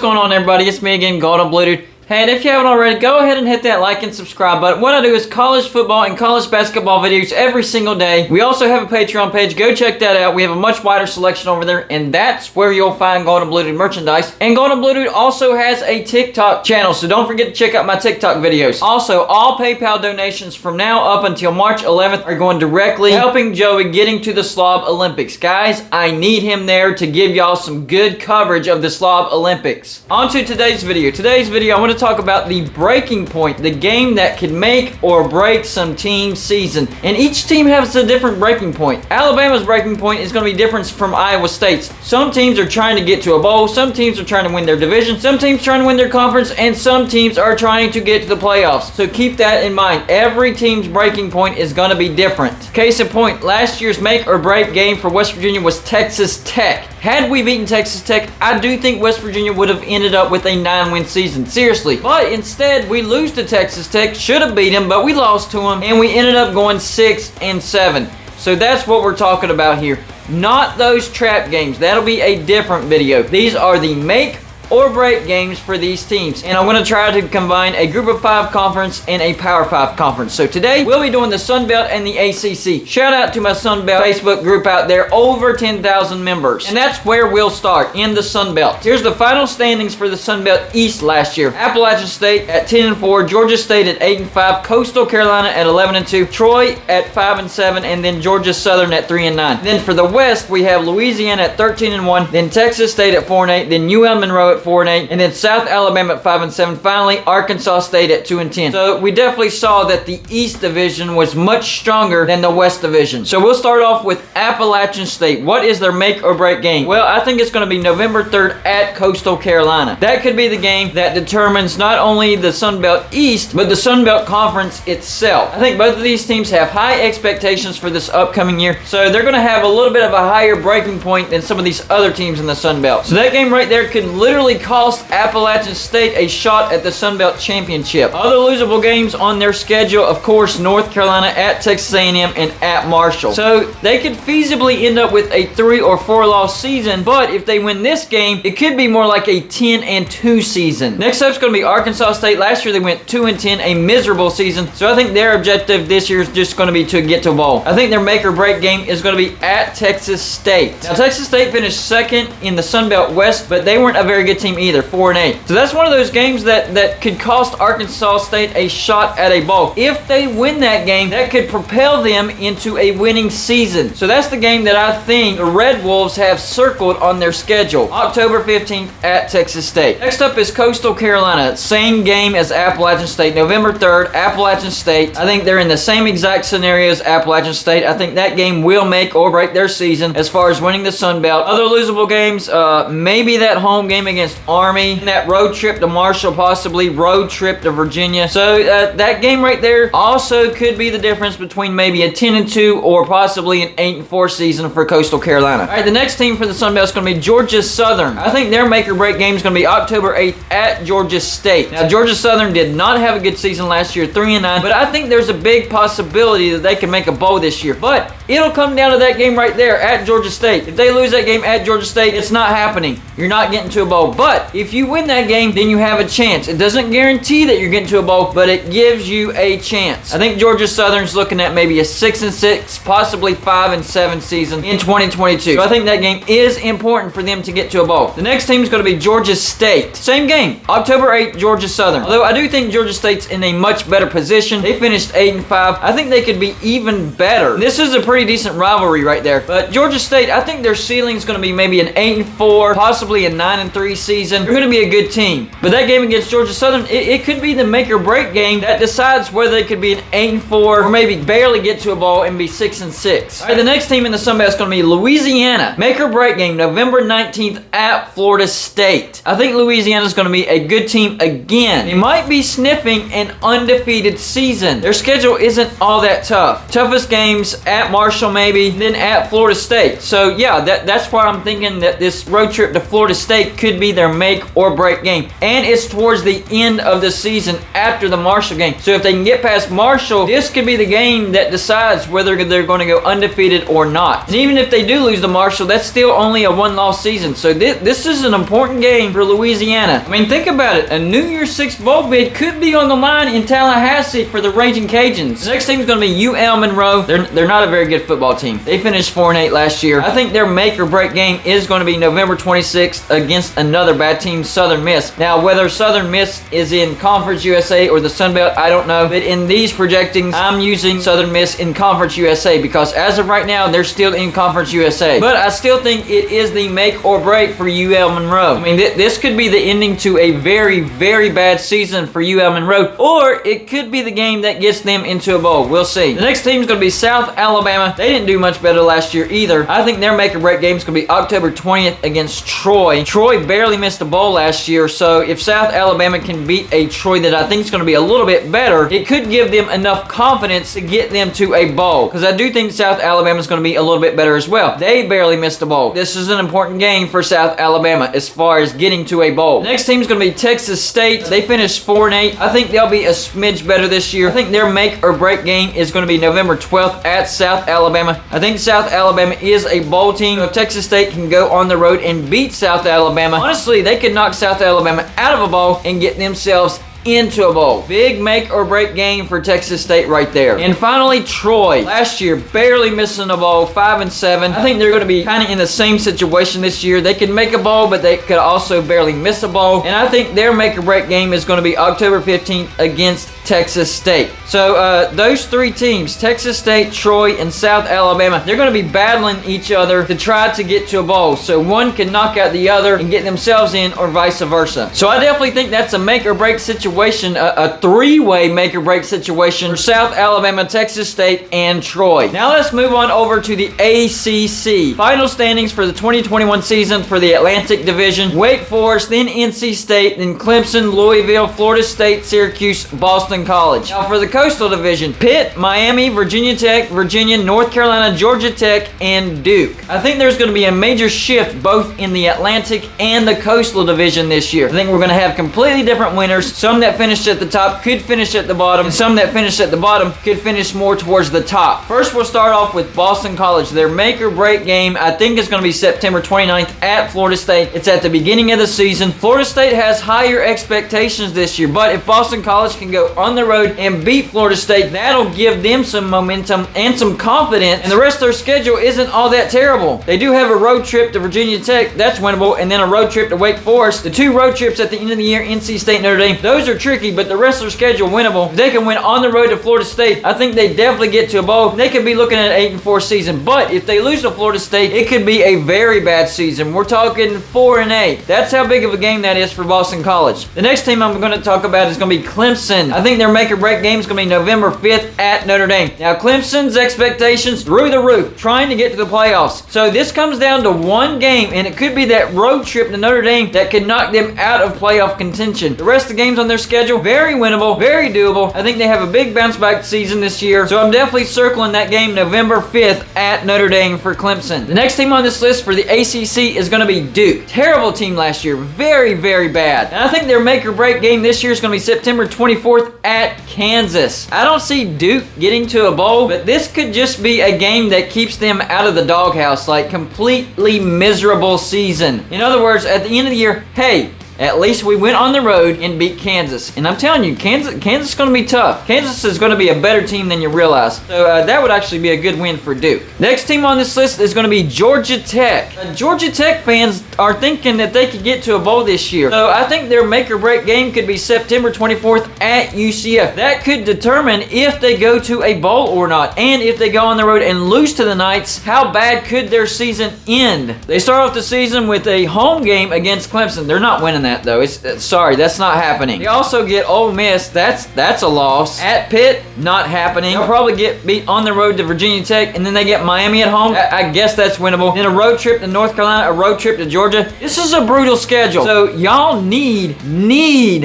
going on, everybody? It's me again, Golden Blue Dude. Hey, and if you haven't already, go ahead and hit that like and subscribe button. What I do is college football and college basketball videos every single day. We also have a Patreon page. Go check that out. We have a much wider selection over there, and that's where you'll find Golden Blue Dude merchandise. And Golden Blue Dude also has a TikTok channel, so don't forget to check out my TikTok videos. Also, all PayPal donations from now up until March 11th are going directly helping Joey getting to the Slob Olympics. Guys, I need him there to give y'all some good coverage of the Slob Olympics. On to today's video. Today's video, I want to talk about the breaking point, the game that could make or break some team's season. And each team has a different breaking point. Alabama's breaking point is going to be different from Iowa State's. Some teams are trying to get to a bowl, some teams are trying to win their division, some teams trying to win their conference, and some teams are trying to get to the playoffs. So keep that in mind. Every team's breaking point is going to be different. Case in point, last year's make or break game for West Virginia was Texas Tech. Had we beaten Texas Tech, I do think West Virginia would have ended up with a 9-win season. Seriously. But instead, we lose to Texas Tech. Should have beat them, but we lost to them, and we ended up going 6-7. So that's what we're talking about here. Not those trap games. That'll be a different video. These are the make or break games for these teams. And I'm going to try to combine a group of 5 conference and a power 5 conference. So today, we'll be doing the Sunbelt and the ACC. Shout out to my Sunbelt Facebook group out there, over 10,000 members. And that's where we'll start, in the Sunbelt. Here's the final standings for the Sunbelt East last year. Appalachian State at 10-4, Georgia State at 8-5, Coastal Carolina at 11-2, Troy at 5-7, and then Georgia Southern at 3-9. Then for the West, we have Louisiana at 13-1, then Texas State at 4-8, then UL Monroe at 4-8, and then South Alabama at 5-7. Finally, Arkansas State at 2-10. So we definitely saw that the East Division was much stronger than the West Division. So we'll start off with Appalachian State. What is their make or break game? Well, I think it's going to be November 3rd at Coastal Carolina. That could be the game that determines not only the Sunbelt East, but the Sunbelt Conference itself. I think both of these teams have high expectations for this upcoming year, so they're going to have a little bit of a higher breaking point than some of these other teams in the Sunbelt. So that game right there could literally cost Appalachian State a shot at the Sunbelt Championship. Other losable games on their schedule, of course, North Carolina at Texas A&M and at Marshall. So they could feasibly end up with a 3 or 4 loss season, but if they win this game, it could be more like a 10-2 season. Next up is going to be Arkansas State. Last year they went 2-10, a miserable season. So I think their objective this year is just going to be to get to a bowl. I think their make or break game is going to be at Texas State. Now Texas State finished second in the Sunbelt West, but they weren't a very good team either, 4-8. So that's one of those games that could cost Arkansas State a shot at a bowl. If they win that game, that could propel them into a winning season. So that's the game that I think the Red Wolves have circled on their schedule. October 15th at Texas State. Next up is Coastal Carolina. Same game as Appalachian State. November 3rd, Appalachian State. I think they're in the same exact scenario as Appalachian State. I think that game will make or break their season as far as winning the Sunbelt. Other losable games, maybe that home game against Army, that road trip to Marshall, possibly road trip to Virginia. So that game right there also could be the difference between maybe a 10-2 or possibly an 8-4 season for Coastal Carolina. All right, the next team for the Sunbelt is going to be Georgia Southern. I think their make or break game is going to be October 8th at Georgia State. Now Georgia Southern did not have a good season last year, 3-9, but I think there's a big possibility that they can make a bowl this year. But it'll come down to that game right there at Georgia State. If they lose that game at Georgia State, it's not happening. You're not getting to a bowl. But if you win that game, then you have a chance. It doesn't guarantee that you're getting to a bowl, but it gives you a chance. I think Georgia Southern's looking at maybe a 6-6, possibly 5-7 season in 2022. So I think that game is important for them to get to a bowl. The next team is going to be Georgia State. Same game, October 8th, Georgia Southern. Although I do think Georgia State's in a much better position. They finished 8-5. I think they could be even better. This is a pretty decent rivalry right there. But Georgia State, I think their ceiling is going to be maybe an 8-4, possibly a 9-3 season. They're going to be a good team. But that game against Georgia Southern, it could be the make or break game that decides whether they could be an 8-4 or maybe barely get to a bowl and be 6-6. All right, the next team in the Sunbelt is going to be Louisiana. Make or break game, November 19th at Florida State. I think Louisiana is going to be a good team again. They might be sniffing an undefeated season. Their schedule isn't all that tough. Toughest games at Marshall Marshall maybe, then at Florida State. So yeah, that's why I'm thinking that this road trip to Florida State could be their make or break game. And it's towards the end of the season after the Marshall game. So if they can get past Marshall, this could be the game that decides whether they're going to go undefeated or not. And even if they do lose to Marshall, that's still only a one-loss season. So this is an important game for Louisiana. I mean, think about it. A New Year's Six bowl bid could be on the line in Tallahassee for the Raging Cajuns. The next team is going to be UL Monroe. They're not a very good football team. They finished 4-8 last year. I think their make or break game is going to be November 26th against another bad team, Southern Miss. Now, whether Southern Miss is in Conference USA or the Sunbelt, I don't know. But in these projectings, I'm using Southern Miss in Conference USA because as of right now, they're still in Conference USA. But I still think it is the make or break for UL Monroe. I mean, this could be the ending to a very, very bad season for UL Monroe, or it could be the game that gets them into a bowl. We'll see. The next team is going to be South Alabama. They didn't do much better last year either. I think their make or break game is going to be October 20th against Troy. Troy barely missed a bowl last year, so if South Alabama can beat a Troy that I think is going to be a little bit better, it could give them enough confidence to get them to a bowl, because I do think South Alabama is going to be a little bit better as well. They barely missed a bowl. This is an important game for South Alabama as far as getting to a bowl. The next team is going to be Texas State. They finished 4-8. I think they'll be a smidge better this year. I think their make or break game is going to be November 12th at South Alabama. I think South Alabama is a bowl team. So if Texas State can go on the road and beat South Alabama, honestly, they could knock South Alabama out of a bowl and get themselves into a bowl. Big make or break game for Texas State right there. And finally, Troy. Last year, barely missing a bowl, 5-7. I think they're going to be kind of in the same situation this year. They could make a bowl, but they could also barely miss a bowl. And I think their make or break game is going to be October 15th against Texas State. So those three teams, Texas State, Troy, and South Alabama, they're going to be battling each other to try to get to a bowl. So one can knock out the other and get themselves in, or vice versa. So I definitely think that's a make or break situation, a three-way make or break situation for South Alabama, Texas State, and Troy. Now let's move on over to the ACC. Final standings for the 2021 season for the Atlantic Division: Wake Forest, then NC State, then Clemson, Louisville, Florida State, Syracuse, Boston College. Now for the Coastal Division: Pitt, Miami, Virginia Tech, Virginia, North Carolina, Georgia Tech, and Duke. I think there's going to be a major shift both in the Atlantic and the Coastal Division this year. I think we're going to have completely different winners. Some that finished at the top could finish at the bottom, and some that finished at the bottom could finish more towards the top. First, we'll start off with Boston College. Their make or break game, I think, is going to be September 29th at Florida State. It's at the beginning of the season. Florida State has higher expectations this year, but if Boston College can go on the road and beat Florida State, that'll give them some momentum and some confidence, and the rest of their schedule isn't all that terrible. They do have a road trip to Virginia Tech, that's winnable, and then a road trip to Wake Forest. The two road trips at the end of the year, NC State, Notre Dame, those are tricky, but the rest of their schedule winnable. If they can win on the road to Florida State, I think they definitely get to a bowl. They could be looking at an 8-4 season, but if they lose to Florida State, it could be a very bad season. We're talking 4-8. That's how big of a game that is for Boston College. The next team I'm going to talk about is going to be Clemson. I think their make or break game is going to be November 5th at Notre Dame. Now, Clemson's expectations through the roof, trying to get to the playoffs. So this comes down to one game, and it could be that road trip to Notre Dame that could knock them out of playoff contention. The rest of the games on their schedule, very winnable, very doable. I think they have a big bounce back season this year, so I'm definitely circling that game November 5th at Notre Dame for Clemson. The next team on this list for the ACC is going to be Duke. Terrible team last year, very, very bad. And I think their make or break game this year is going to be September 24th at Kansas. I don't see Duke getting to a bowl, but this could just be a game that keeps them out of the doghouse, like completely miserable season. In other words, at the end of the year, hey, at least we went on the road and beat Kansas. And I'm telling you, Kansas is going to be tough. Kansas is going to be a better team than you realize. So that would actually be a good win for Duke. Next team on this list is going to be Georgia Tech. Georgia Tech fans are thinking that they could get to a bowl this year. So I think their make or break game could be September 24th at UCF. That could determine if they go to a bowl or not. And if they go on the road and lose to the Knights, how bad could their season end? They start off the season with a home game against Clemson. They're not winning that. that though. Sorry, that's not happening. They also get Ole Miss. That's a loss. At Pitt, not happening. They'll probably get beat on the road to Virginia Tech, and then they get Miami at home. I guess that's winnable. Then a road trip to North Carolina, a road trip to Georgia. This is a brutal schedule. So y'all need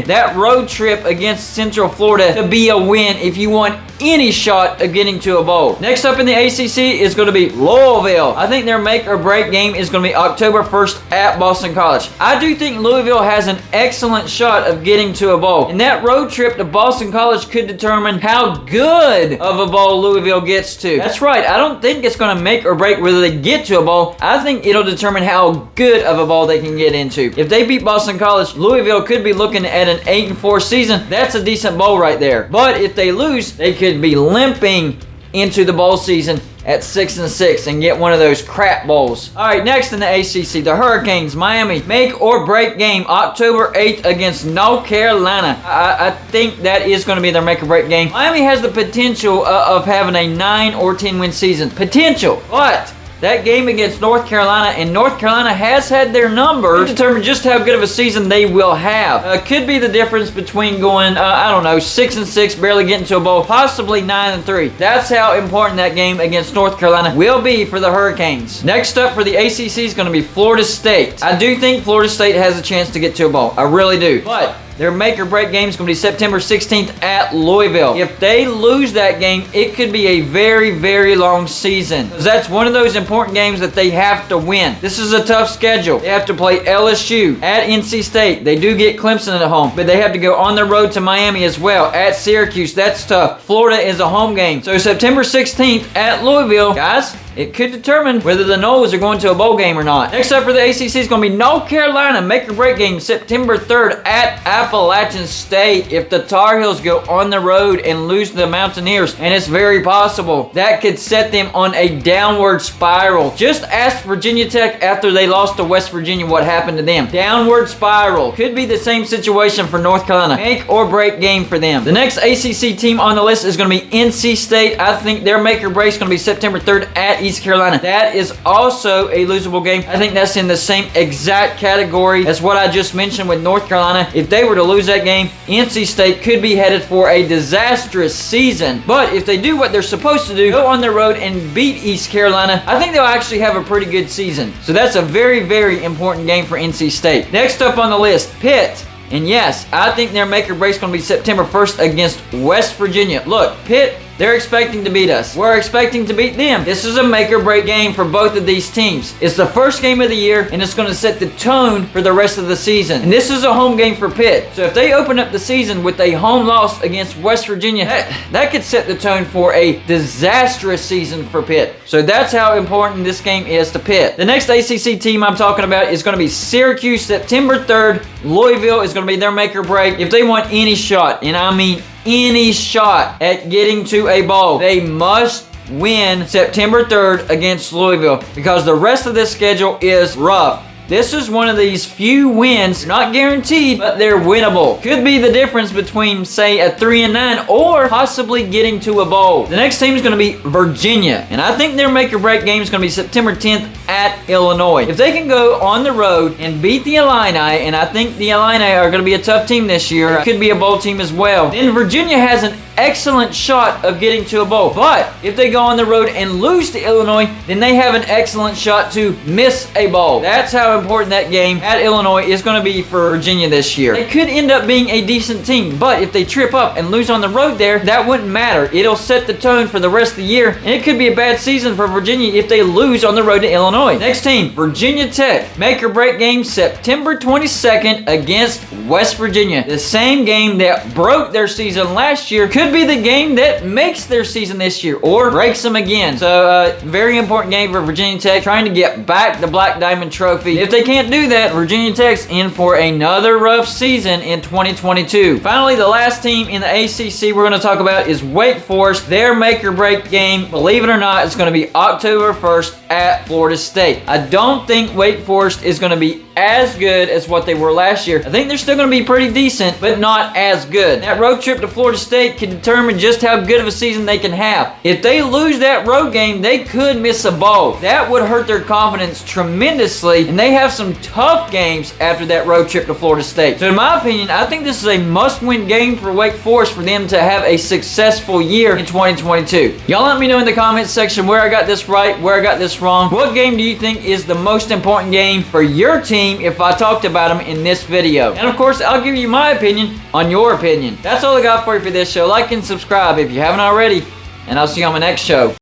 that road trip against Central Florida to be a win if you want any shot of getting to a bowl. Next up in the ACC is going to be Louisville. I think their make or break game is going to be October 1st at Boston College. I do think Louisville has an excellent shot of getting to a bowl, and that road trip to Boston College could determine how good of a bowl Louisville gets to. That's right, I don't think it's going to make or break whether they get to a bowl. I think it'll determine how good of a bowl they can get into. If they beat Boston College, Louisville could be looking at an 8-4 season. That's a decent bowl right there. But if they lose, they could be limping into the bowl season at 6-6 and get one of those crap bowls. All right, next in the ACC, the Hurricanes, Miami, make or break game, October 8th against North Carolina. I think that is going to be their make or break game. Miami has the potential of having a 9 or 10 win season. Potential, but that game against North Carolina, and North Carolina has had their number to determine just how good of a season they will have. Could be the difference between going, 6-6, barely getting to a bowl, possibly 9-3. That's how important that game against North Carolina will be for the Hurricanes. Next up for the ACC is going to be Florida State. I do think Florida State has a chance to get to a bowl. I really do. But their make or break game is going to be September 16th at Louisville. If they lose that game, it could be a very, very long season, because that's one of those important games that they have to win. This is a tough schedule. They have to play LSU at NC State. They do get Clemson at home, but they have to go on the road to Miami as well at Syracuse. That's tough. Florida is a home game. So September 16th at Louisville, guys, it could determine whether the Noles are going to a bowl game or not. Next up for the ACC is going to be North Carolina make or break game September 3rd at Appalachian State. If the Tar Heels go on the road and lose to the Mountaineers, and it's very possible, that could set them on a downward spiral. Just ask Virginia Tech after they lost to West Virginia what happened to them. Downward spiral. Could be the same situation for North Carolina. Make or break game for them. The next ACC team on the list is going to be NC State. I think their make or break is going to be September 3rd at East Carolina. That is also a losable game. I think that's in the same exact category as what I just mentioned with North Carolina. If they were to lose that game, NC State could be headed for a disastrous season. But if they do what they're supposed to do, go on the road and beat East Carolina, I think they'll actually have a pretty good season. So that's a very, very important game for NC State. Next up on the list, Pitt. And yes, I think their make or break is going to be September 1st against West Virginia. Look, Pitt, they're expecting to beat us. We're expecting to beat them. This is a make or break game for both of these teams. It's the first game of the year, and it's going to set the tone for the rest of the season. And this is a home game for Pitt. So if they open up the season with a home loss against West Virginia, that could set the tone for a disastrous season for Pitt. So that's how important this game is to Pitt. The next ACC team I'm talking about is going to be Syracuse, September 3rd. Louisville is going to be their make or break. If they want any shot, and I mean any shot at getting to a bowl, they must win September 3rd against Louisville, because the rest of this schedule is rough. This is one of these few wins, not guaranteed, but they're winnable. Could be the difference between, say, a 3-9 or possibly getting to a bowl. The next team is going to be Virginia, and I think their make or break game is going to be September 10th at Illinois. If they can go on the road and beat the Illini, and I think the Illini are going to be a tough team this year, could be a bowl team as well, then Virginia has an excellent shot of getting to a bowl. But if they go on the road and lose to Illinois, then they have an excellent shot to miss a bowl. That's how important that game at Illinois is going to be for Virginia this year. It could end up being a decent team, but if they trip up and lose on the road there, that wouldn't matter. It'll set the tone for the rest of the year, and it could be a bad season for Virginia if they lose on the road to Illinois. Next team, Virginia Tech. Make or break game September 22nd against West Virginia. The same game that broke their season last year could be the game that makes their season this year or breaks them again. So very important game for Virginia Tech, trying to get back the Black Diamond Trophy. If they can't do that, Virginia Tech's in for another rough season in 2022. Finally, the last team in the ACC we're going to talk about is Wake Forest. Their make or break game, believe it or not, is going to be October 1st at Florida State. I don't think Wake Forest is going to be as good as what they were last year. I think they're still going to be pretty decent, but not as good. That road trip to Florida State could determine just how good of a season they can have. If they lose that road game, they could miss a bowl. That would hurt their confidence tremendously, and they have some tough games after that road trip to Florida State. So in my opinion, I think this is a must-win game for Wake Forest for them to have a successful year in 2022. Y'all let me know in the comments section where I got this right, where I got this wrong. What game do you think is the most important game for your team if I talked about them in this video? And of course, I'll give you my opinion on your opinion. That's all I got for you for this show. Like and subscribe if you haven't already, and I'll see you on my next show.